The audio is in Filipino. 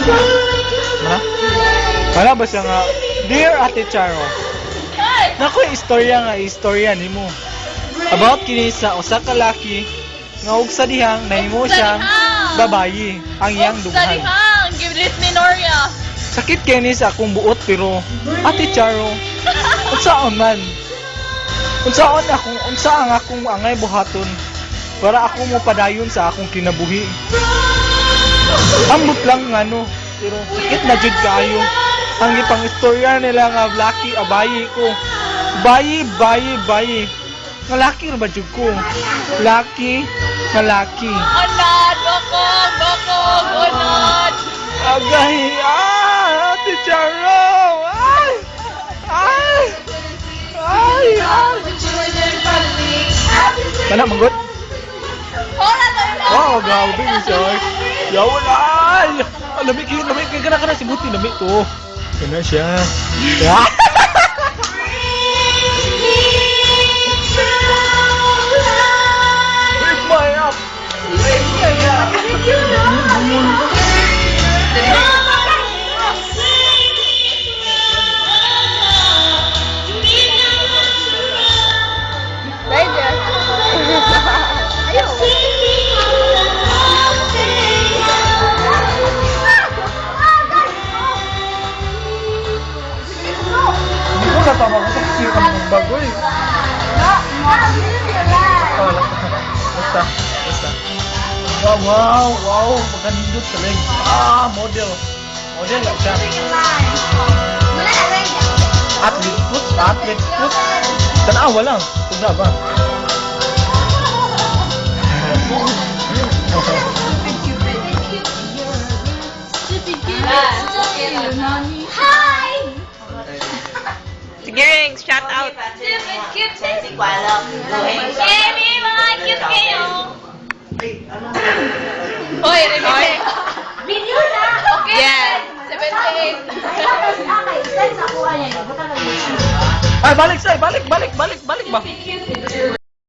Ha? Wala ba siya nga? Dear Ate Charo, naku istorya nimo. About kini sa usa ka laki nga ug sa dihang nahimo siyang babayi ang iyang dughan. Give this me Noria. Sakit kini sa akong buot pero Ate Charo, unsaon man? Unsa ang akong angay buhaton para ako mo padayon sa akong kinabuhi. Ambot lang ngano, pero sakit na jud kaayo. Ang ipang istorya nila nga laki abayi ko. Bayi. Nga laki ra ba jud ko? Laki. Anad, bakong, anad. Agay, Ate Charo! Ay! Kana manggot? Hola, Noria. Wow, grabe ni Sir. Yawan! Lamig kana si Buti, lamig to. Kana siya. Wake my up! Tama ko sa sipan ng bagoy. Basta. Wow, magandang talig. Model lang siya. Athlete foot. Tanawa lang. Tugna ba? Hi! Sige, shout out. Cute. Amy, mga cute kayo. Hoy, Remy. Video na. Okay. Yes. 78. Ay, balik ba?